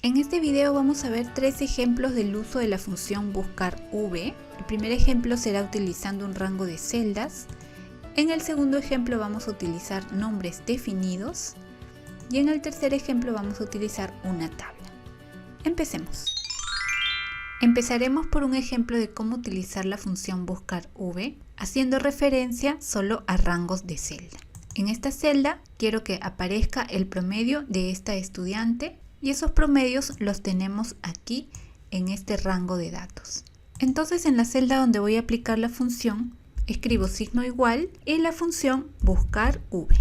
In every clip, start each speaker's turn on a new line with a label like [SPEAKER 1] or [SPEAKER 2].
[SPEAKER 1] En este video vamos a ver tres ejemplos del uso de la función buscar v. El primer ejemplo será utilizando un rango de celdas. En el segundo ejemplo vamos a utilizar nombres definidos. Y en el tercer ejemplo vamos a utilizar una tabla. Empecemos. Empezaremos por un ejemplo de cómo utilizar la función buscar v, haciendo referencia solo a rangos de celda. En esta celda quiero que aparezca el promedio de esta estudiante y esos promedios los tenemos aquí en este rango de datos. Entonces en la celda donde voy a aplicar la función, escribo signo igual y la función buscar v.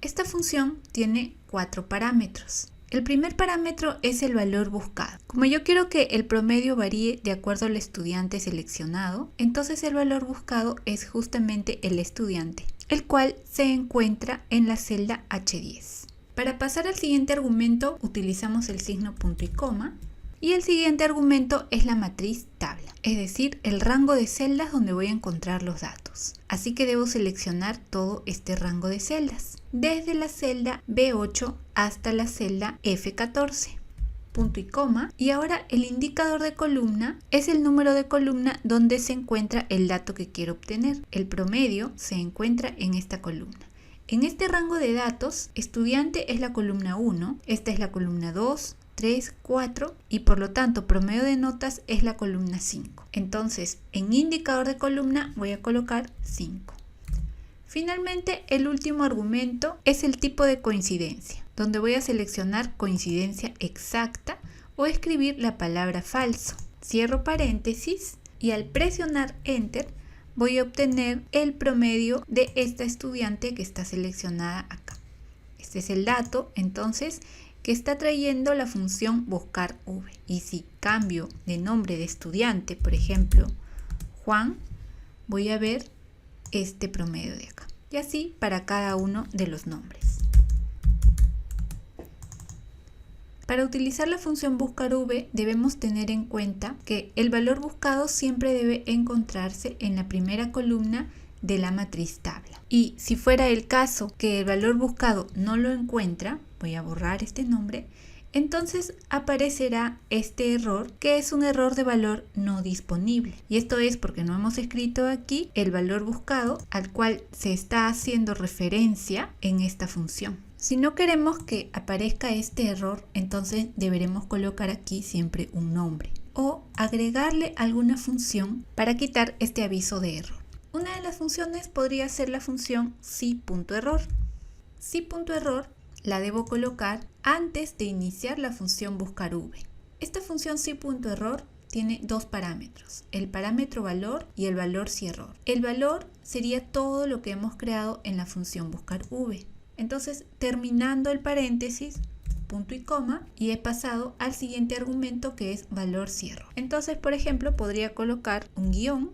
[SPEAKER 1] Esta función tiene 4 parámetros. El primer parámetro es el valor buscado. Como yo quiero que el promedio varíe de acuerdo al estudiante seleccionado, entonces el valor buscado es justamente el estudiante, el cual se encuentra en la celda H10. Para pasar al siguiente argumento utilizamos el signo punto y coma y el siguiente argumento es la matriz tabla, es decir, el rango de celdas donde voy a encontrar los datos. Así que debo seleccionar todo este rango de celdas, desde la celda B8 hasta la celda F14. Punto y coma, y ahora el indicador de columna es el número de columna donde se encuentra el dato que quiero obtener. El promedio se encuentra en esta columna. En este rango de datos, estudiante es la columna 1, esta es la columna 2, 3, 4 y por lo tanto promedio de notas es la columna 5. Entonces en indicador de columna voy a colocar 5. Finalmente el último argumento es el tipo de coincidencia, donde voy a seleccionar coincidencia exacta o escribir la palabra falso. Cierro paréntesis y al presionar enter voy a obtener el promedio de esta estudiante que está seleccionada acá. Este es el dato entonces que está trayendo la función buscar v. Y si cambio de nombre de estudiante, por ejemplo Juan, voy a ver este promedio de acá. Y así para cada uno de los nombres. Para utilizar la función buscar v debemos tener en cuenta que el valor buscado siempre debe encontrarse en la primera columna de la matriz tabla. Y si fuera el caso que el valor buscado no lo encuentra, voy a borrar este nombre, entonces aparecerá este error que es un error de valor no disponible. Y esto es porque no hemos escrito aquí el valor buscado al cual se está haciendo referencia en esta función. Si no queremos que aparezca este error, entonces deberemos colocar aquí siempre un nombre o agregarle alguna función para quitar este aviso de error. Una de las funciones podría ser la función si.error. Si.error la debo colocar antes de iniciar la función buscar v. Esta función si.error tiene dos parámetros, el parámetro valor y el valor si error. El valor sería todo lo que hemos creado en la función buscar v. Entonces, terminando el paréntesis, punto y coma, y he pasado al siguiente argumento que es valor si error. Entonces, por ejemplo, podría colocar un guión.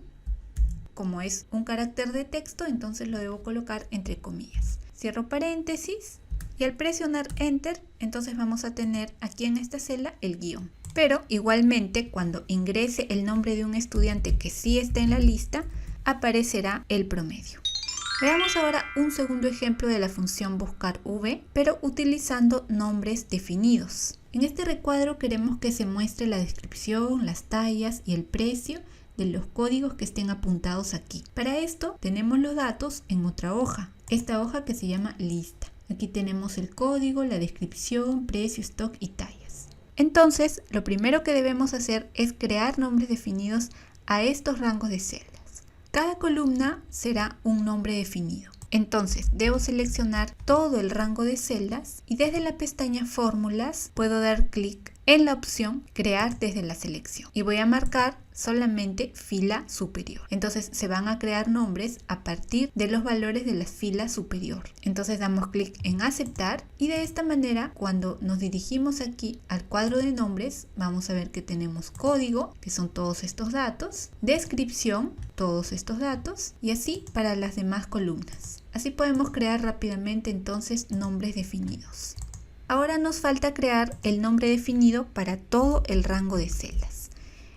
[SPEAKER 1] Como es un carácter de texto, entonces lo debo colocar entre comillas. Cierro paréntesis y al presionar enter, entonces vamos a tener aquí en esta celda el guión. Pero igualmente cuando ingrese el nombre de un estudiante que sí está en la lista, aparecerá el promedio. Veamos ahora un segundo ejemplo de la función buscar v, pero utilizando nombres definidos. En este recuadro queremos que se muestre la descripción, las tallas y el precio de los códigos que estén apuntados aquí. Para esto tenemos los datos en otra hoja, esta hoja que se llama lista. Aquí tenemos el código, la descripción, precio, stock y tallas. Entonces, lo primero que debemos hacer es crear nombres definidos a estos rangos de celdas. Cada columna será un nombre definido. Entonces, debo seleccionar todo el rango de celdas y desde la pestaña Fórmulas puedo dar clic en la opción Crear desde la selección y voy a marcar solamente fila superior. Entonces se van a crear nombres a partir de los valores de la fila superior. Entonces damos clic en aceptar y de esta manera cuando nos dirigimos aquí al cuadro de nombres vamos a ver que tenemos código, que son todos estos datos, descripción, todos estos datos y así para las demás columnas. Así podemos crear rápidamente entonces nombres definidos. Ahora nos falta crear el nombre definido para todo el rango de celdas.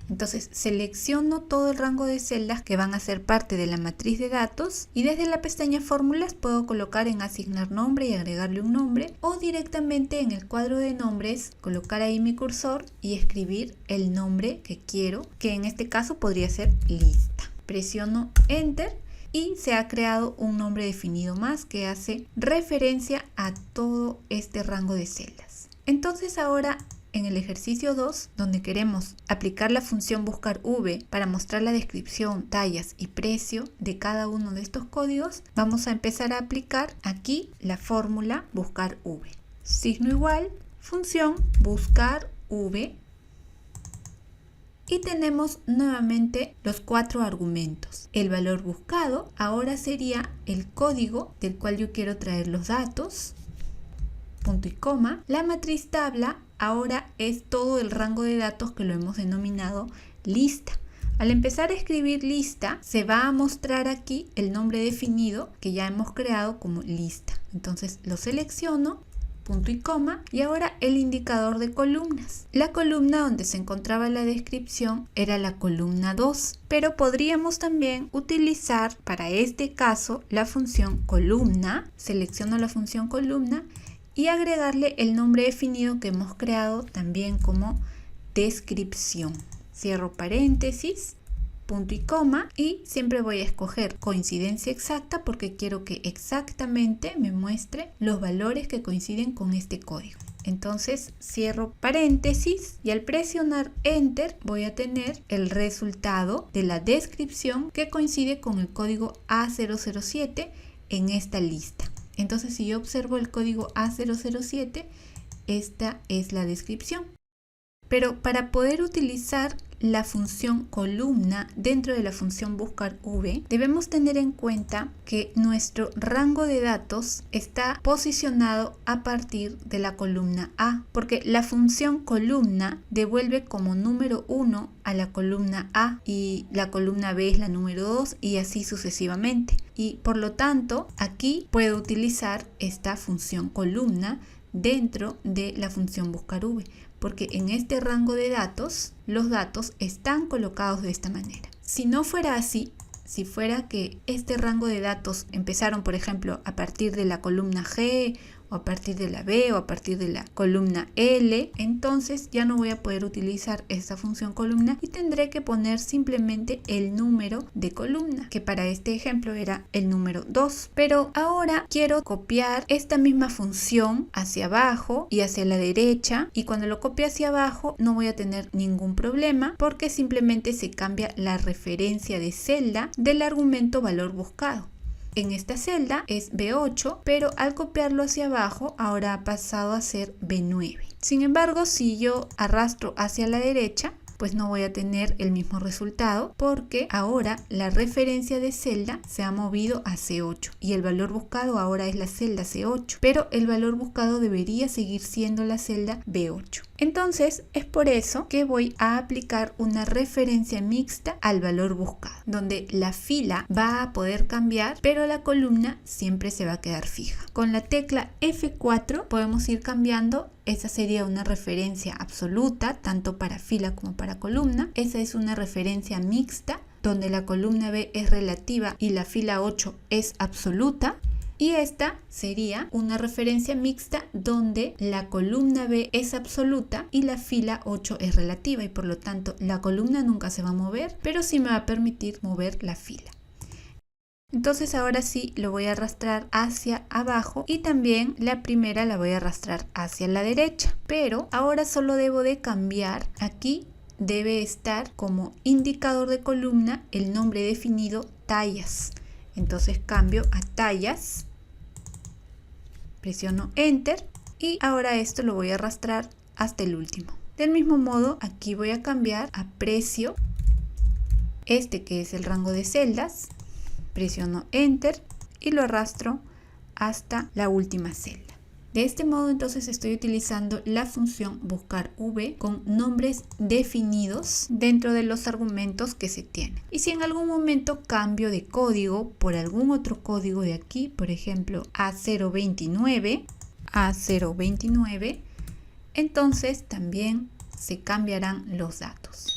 [SPEAKER 1] Entonces selecciono todo el rango de celdas que van a ser parte de la matriz de datos y desde la pestaña fórmulas puedo colocar en asignar nombre y agregarle un nombre, o directamente en el cuadro de nombres colocar ahí mi cursor y escribir el nombre que quiero, que en este caso podría ser lista. Presiono Enter y se ha creado un nombre definido más que hace referencia a todo este rango de celdas. Entonces ahora en el ejercicio 2, donde queremos aplicar la función buscar v para mostrar la descripción, tallas y precio de cada uno de estos códigos, vamos a empezar a aplicar aquí la fórmula buscar v. Signo igual, función buscar v. Y tenemos nuevamente los 4 argumentos. El valor buscado ahora sería el código del cual yo quiero traer los datos, punto y coma. La matriz tabla ahora es todo el rango de datos que lo hemos denominado lista. Al empezar a escribir lista, se va a mostrar aquí el nombre definido que ya hemos creado como lista. Entonces lo selecciono, punto y coma, y ahora el indicador de columnas. La columna donde se encontraba la descripción era la columna 2, pero podríamos también utilizar para este caso la función columna. Selecciono la función columna y agregarle el nombre definido que hemos creado también como descripción. Cierro paréntesis, punto y coma, y siempre voy a escoger coincidencia exacta porque quiero que exactamente me muestre los valores que coinciden con este código. Entonces cierro paréntesis y al presionar Enter voy a tener el resultado de la descripción que coincide con el código A007 en esta lista. Entonces si yo observo el código A007, esta es la descripción. Pero para poder utilizar la función columna dentro de la función buscar v, debemos tener en cuenta que nuestro rango de datos está posicionado a partir de la columna A, porque la función columna devuelve como número 1 a la columna A y la columna B es la número 2 y así sucesivamente. Y por lo tanto, aquí puedo utilizar esta función columna dentro de la función buscar v, porque en este rango de datos los datos están colocados de esta manera. Si no fuera así, si fuera que este rango de datos empezaron por ejemplo a partir de la columna G o a partir de la B o a partir de la columna L, entonces ya no voy a poder utilizar esta función columna y tendré que poner simplemente el número de columna, que para este ejemplo era el número 2. Pero ahora quiero copiar esta misma función hacia abajo y hacia la derecha, y cuando lo copie hacia abajo no voy a tener ningún problema porque simplemente se cambia la referencia de celda del argumento valor buscado. En esta celda es B8, pero al copiarlo hacia abajo ahora ha pasado a ser B9. Sin embargo, si yo arrastro hacia la derecha, pues no voy a tener el mismo resultado porque ahora la referencia de celda se ha movido a C8 y el valor buscado ahora es la celda C8, pero el valor buscado debería seguir siendo la celda B8. Entonces es por eso que voy a aplicar una referencia mixta al valor buscado, donde la fila va a poder cambiar, pero la columna siempre se va a quedar fija. Con la tecla F4 podemos ir cambiando. Esa sería una referencia absoluta, tanto para fila como para columna. Esa es una referencia mixta, donde la columna B es relativa y la fila 8 es absoluta. Y esta sería una referencia mixta donde la columna B es absoluta y la fila 8 es relativa, y por lo tanto la columna nunca se va a mover, pero sí me va a permitir mover la fila. Entonces ahora sí lo voy a arrastrar hacia abajo y también la primera la voy a arrastrar hacia la derecha, pero ahora solo debo de cambiar. Aquí debe estar como indicador de columna el nombre definido tallas. Entonces cambio a tallas, presiono Enter y ahora esto lo voy a arrastrar hasta el último. Del mismo modo aquí voy a cambiar a precio, este que es el rango de celdas. Presiono Enter y lo arrastro hasta la última celda. De este modo entonces estoy utilizando la función buscar v con nombres definidos dentro de los argumentos que se tienen. Y si en algún momento cambio de código por algún otro código de aquí, por ejemplo A029, entonces también se cambiarán los datos.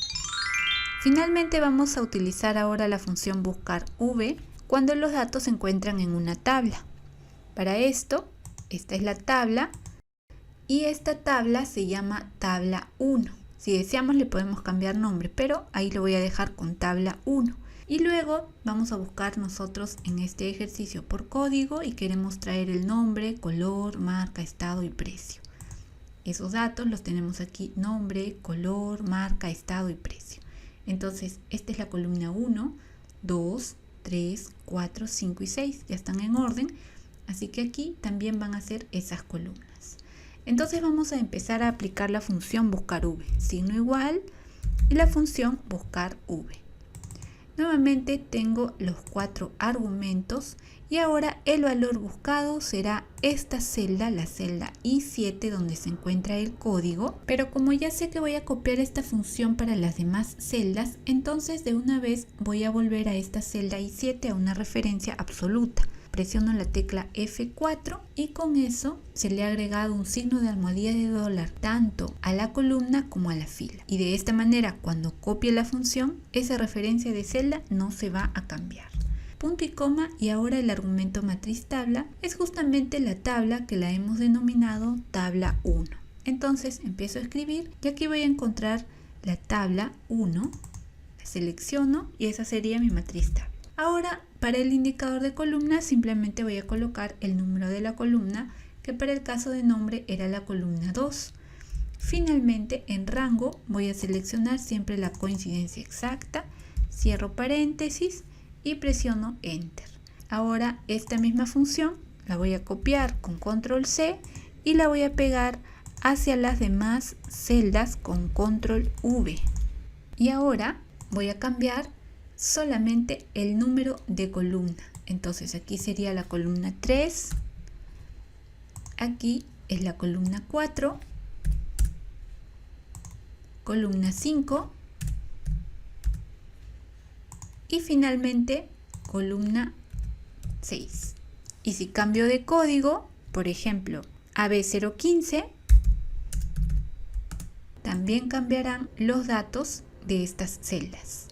[SPEAKER 1] Finalmente vamos a utilizar ahora la función buscar v cuando los datos se encuentran en una tabla. Para esto, esta es la tabla y esta tabla se llama tabla 1. Si deseamos le podemos cambiar nombre, pero ahí lo voy a dejar con tabla 1. Y luego vamos a buscar nosotros en este ejercicio por código y queremos traer el nombre, color, marca, estado y precio. Esos datos los tenemos aquí: nombre, color, marca, estado y precio. Entonces, esta es la columna 1, 2, 3, 4, 5 y 6. Ya están en orden, así que aquí también van a ser esas columnas. Entonces vamos a empezar a aplicar la función buscar v, signo igual, y la función buscar v. Nuevamente tengo los 4 argumentos y ahora el valor buscado será esta celda, la celda I7 donde se encuentra el código, pero como ya sé que voy a copiar esta función para las demás celdas, entonces de una vez voy a volver a esta celda I7 a una referencia absoluta. Presiono la tecla F4 y con eso se le ha agregado un signo de almohadilla de dólar tanto a la columna como a la fila. Y de esta manera, cuando copie la función, esa referencia de celda no se va a cambiar. Punto y coma, y ahora el argumento matriz tabla es justamente la tabla que la hemos denominado tabla 1. Entonces empiezo a escribir y aquí voy a encontrar la tabla 1, la selecciono y esa sería mi matriz tabla. Ahora, para el indicador de columna simplemente voy a colocar el número de la columna, que para el caso de nombre era la columna 2. Finalmente, en rango voy a seleccionar siempre la coincidencia exacta, cierro paréntesis y presiono Enter. Ahora esta misma función la voy a copiar con Control C y la voy a pegar hacia las demás celdas con Control V. Y ahora voy a cambiar solamente el número de columna. Entonces aquí sería la columna 3, aquí es la columna 4, columna 5 y finalmente columna 6. Y si cambio de código, por ejemplo AB015, también cambiarán los datos de estas celdas.